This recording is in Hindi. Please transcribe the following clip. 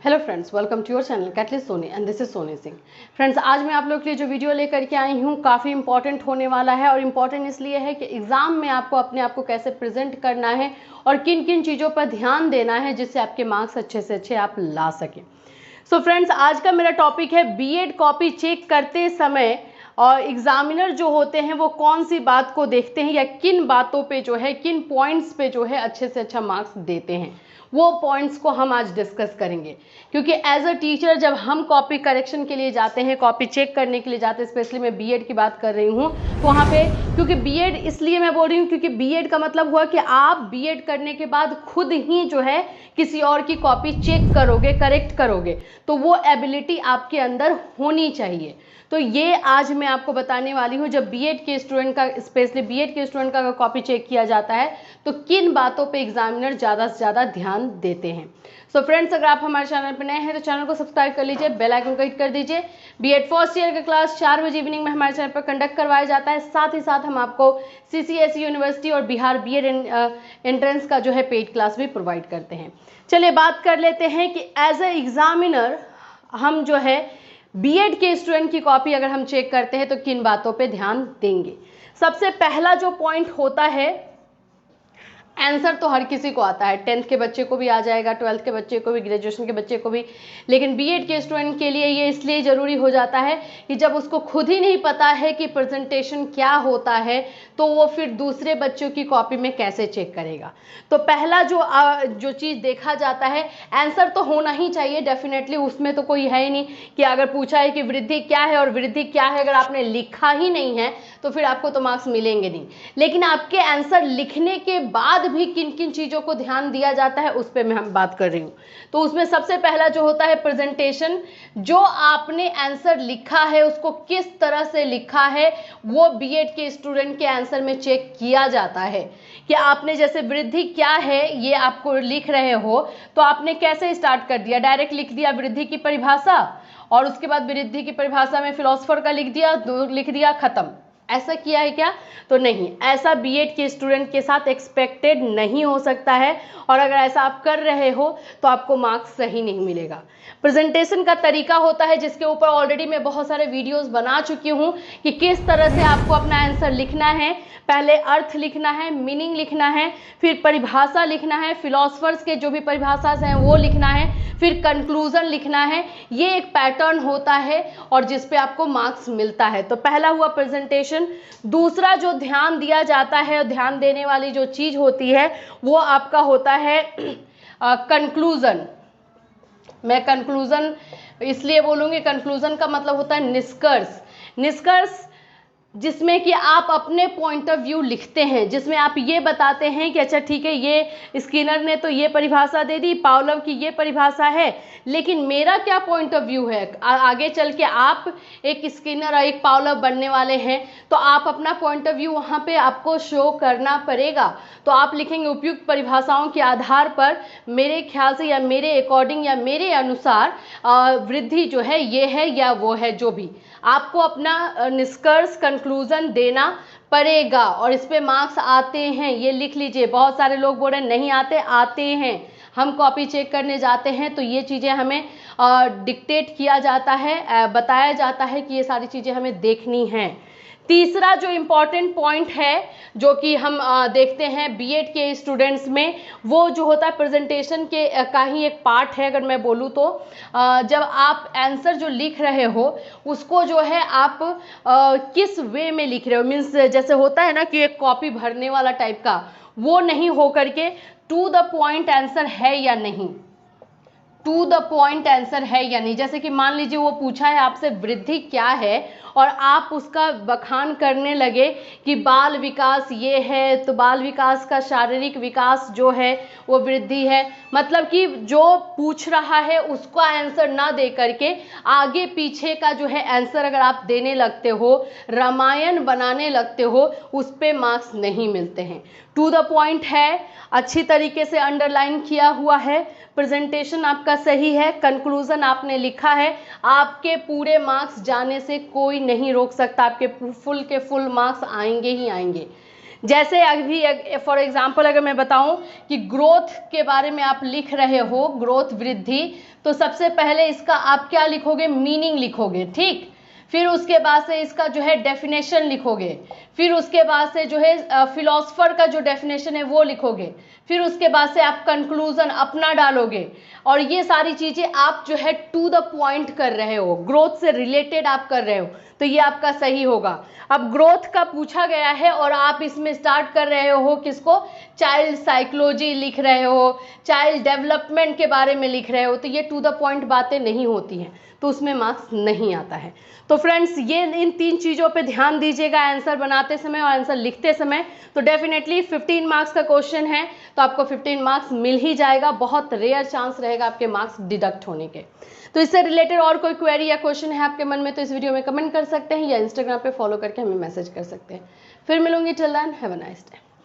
Hello friends, welcome to your channel catalyst Soni and this is Soni Singh. Friends, आज मैं आप लोग के लिए जो वीडियो लेकर के आई हूँ काफ़ी इंपॉर्टेंट होने वाला है। और इम्पॉर्टेंट इसलिए है कि एग्ज़ाम में आपको अपने आप को कैसे प्रेजेंट करना है और किन किन चीज़ों पर ध्यान देना है जिससे आपके मार्क्स अच्छे से अच्छे आप ला सकें। सो फ्रेंड्स, आज का मेरा टॉपिक है बीएड कॉपी चेक करते समय और एग्जामिनर जो होते हैं वो कौन सी बात को देखते हैं या किन बातों पे जो है, किन पॉइंट्स पे जो है अच्छे से अच्छा मार्क्स देते हैं, वो पॉइंट्स को हम आज डिस्कस करेंगे। क्योंकि एज अ टीचर जब हम कॉपी करेक्शन के लिए जाते हैं, कॉपी चेक करने के लिए जाते हैं, स्पेशली मैं बीएड की बात कर रही हूँ, तो वहाँ पे क्योंकि बीएड इसलिए मैं बोल रही हूँ क्योंकि बीएड का मतलब हुआ कि आप बीएड करने के बाद खुद ही जो है किसी और की कॉपी चेक करोगे, करेक्ट करोगे, तो वो एबिलिटी आपके अंदर होनी चाहिए। तो ये आज मैं आपको बताने वाली हूँ, जब बीएड के स्टूडेंट का, स्पेशली बीएड के स्टूडेंट का अगर कॉपी चेक किया जाता है तो किन बातों पे एग्जामिनर ज़्यादा से ज़्यादा ध्यान देते हैं। सो फ्रेंड्स, अगर आप हमारे चैनल पर नए हैं तो चैनल को सब्सक्राइब कर लीजिए, बेल आइकन को हिट कर दीजिए। बीएड फर्स्ट ईयर का क्लास 4 बजे इवनिंग में हमारे चैनल पर कंडक्ट करवाया जाता है। साथ ही साथ हम आपको सीसीएसई यूनिवर्सिटी और बिहार बीएड एंट्रेंस का जो है पेड क्लास भी प्रोवाइड करते हैं। चलिए बात कर लेते हैं कि एज ए एग्जामिनर हम जो है बीएड के स्टूडेंट की कॉपी अगर हम चेक करते हैं तो किन बातों पे ध्यान देंगे। सबसे पहला जो पॉइंट होता है, आंसर तो हर किसी को आता है, 10th के बच्चे को भी आ जाएगा, 12th के बच्चे को भी, ग्रेजुएशन के बच्चे को भी। लेकिन बीएड के स्टूडेंट के लिए ये इसलिए ज़रूरी हो जाता है कि जब उसको खुद ही नहीं पता है कि प्रेजेंटेशन क्या होता है तो वो फिर दूसरे बच्चों की कॉपी में कैसे चेक करेगा। तो पहला जो चीज़ देखा जाता है, आंसर तो होना ही चाहिए डेफिनेटली, उसमें तो कोई है ही नहीं कि अगर पूछा है कि वृद्धि क्या है और वृद्धि क्या है, अगर आपने लिखा ही नहीं है तो फिर आपको तो मार्क्स मिलेंगे नहीं। लेकिन आपके आंसर लिखने के बाद भी किन किन चीज़ों को ध्यान दिया जाता है उस पर मैं हम बात कर रही हूँ। तो उसमें सबसे पहला जो होता है प्रेजेंटेशन, जो आपने आंसर लिखा है उसको किस तरह से लिखा है वो बीएड के स्टूडेंट के आंसर में चेक किया जाता है। कि आपने जैसे वृद्धि क्या है ये आपको लिख रहे हो तो आपने कैसे स्टार्ट कर दिया, डायरेक्ट लिख दिया वृद्धि की परिभाषा और उसके बाद वृद्धि की परिभाषा में फिलोसोफर का लिख दिया, खत्म। ऐसा किया है क्या? तो नहीं, ऐसा बीएड के स्टूडेंट के साथ एक्सपेक्टेड नहीं हो सकता है। और अगर ऐसा आप कर रहे हो तो आपको मार्क्स सही नहीं मिलेगा। प्रेजेंटेशन का तरीका होता है जिसके ऊपर ऑलरेडी मैं बहुत सारे वीडियोस बना चुकी हूँ कि किस तरह से आपको अपना आंसर लिखना है। पहले अर्थ लिखना है, मीनिंग लिखना है, फिर परिभाषा लिखना है, फिलोसफर्स के जो भी परिभाषा हैं वो लिखना है, फिर कंक्लूजन लिखना है। ये एक पैटर्न होता है और जिस पे आपको मार्क्स मिलता है। तो पहला हुआ प्रेजेंटेशन। दूसरा जो ध्यान दिया जाता है और ध्यान देने वाली जो चीज़ होती है वो आपका होता है कंक्लूजन। मैं कंक्लूजन इसलिए बोलूँगी, कंक्लूजन का मतलब होता है निष्कर्ष। निष्कर्ष जिसमें कि आप अपने पॉइंट ऑफ व्यू लिखते हैं, जिसमें आप ये बताते हैं कि अच्छा ठीक है, ये स्किनर ने तो ये परिभाषा दे दी, पावलोव की ये परिभाषा है, लेकिन मेरा क्या पॉइंट ऑफ व्यू है। आगे चल के आप एक स्किनर और एक पावलोव बनने वाले हैं तो आप अपना पॉइंट ऑफ व्यू वहाँ पे आपको शो करना पड़ेगा। तो आप लिखेंगे उपयुक्त परिभाषाओं के आधार पर मेरे ख्याल से या मेरे अकॉर्डिंग या मेरे अनुसार वृद्धि जो है ये है या वो है, जो भी आपको अपना निष्कर्ष कंक्लूजन देना पड़ेगा। और इस पे मार्क्स आते हैं, ये लिख लीजिए। बहुत सारे लोग बोल रहे हैं नहीं आते, आते हैं। हम कॉपी चेक करने जाते हैं तो ये चीज़ें हमें डिक्टेट किया जाता है, बताया जाता है कि ये सारी चीज़ें हमें देखनी हैं। तीसरा जो इम्पॉर्टेंट पॉइंट है जो कि हम देखते हैं बीएड के स्टूडेंट्स में, वो जो होता है प्रेजेंटेशन के का ही एक पार्ट है। अगर मैं बोलूँ तो जब आप आंसर जो लिख रहे हो उसको जो है आप किस वे में लिख रहे हो, मीन्स जैसे होता है ना कि एक कॉपी भरने वाला टाइप का, वो नहीं हो करके टू द पॉइंट आंसर है या नहीं, टू द पॉइंट आंसर है या नहीं। जैसे कि मान लीजिए वो पूछा है आपसे वृद्धि क्या है और आप उसका बखान करने लगे कि बाल विकास ये है, तो बाल विकास का शारीरिक विकास जो है वो वृद्धि है। मतलब कि जो पूछ रहा है उसका आंसर ना दे करके आगे पीछे का जो है आंसर अगर आप देने लगते हो, रामायण बनाने लगते हो, उस पे मार्क्स नहीं मिलते हैं। टू द पॉइंट है, अच्छी तरीके से अंडरलाइन किया हुआ है, प्रेजेंटेशन आपका सही है, कंक्लूजन आपने लिखा है, आपके पूरे मार्क्स जाने से कोई नहीं रोक सकता। आपके फुल के फुल मार्क्स आएंगे ही आएंगे। जैसे अभी फॉर एग्जांपल अगर मैं बताऊं कि ग्रोथ के बारे में आप लिख रहे हो, ग्रोथ वृद्धि, तो सबसे पहले इसका आप क्या लिखोगे, मीनिंग लिखोगे, ठीक। फिर उसके बाद से इसका जो है डेफिनेशन लिखोगे, फिर उसके बाद से जो है फिलोसफर का जो डेफिनेशन है वो लिखोगे, फिर उसके बाद से आप कंक्लूजन अपना डालोगे, और ये सारी चीजें आप जो है टू द पॉइंट कर रहे हो, ग्रोथ से रिलेटेड आप कर रहे हो, तो ये आपका सही होगा। अब ग्रोथ का पूछा गया है और आप इसमें स्टार्ट कर रहे हो किसको, चाइल्ड साइकोलॉजी लिख रहे हो, चाइल्ड डेवलपमेंट के बारे में लिख रहे हो, तो ये टू द पॉइंट बातें नहीं होती हैं, तो उसमें मार्क्स नहीं आता है। तो फ्रेंड्स ये इन 3 चीज़ों पे ध्यान दीजिएगा आंसर बनाते समय और आंसर लिखते समय। तो डेफिनेटली 15 मार्क्स का क्वेश्चन है, तो आपको 15 मार्क्स मिल ही जाएगा, बहुत रेयर चांस रहेगा आपके मार्क्स डिडक्ट होने के। तो इससे रिलेटेड और कोई क्वेरी या क्वेश्चन है आपके मन में तो इस वीडियो में कमेंट कर सकते हैं, या इंस्टाग्राम पे फॉलो करके हमें मैसेज कर सकते हैं। फिर मिलूंगी, till then have a nice day.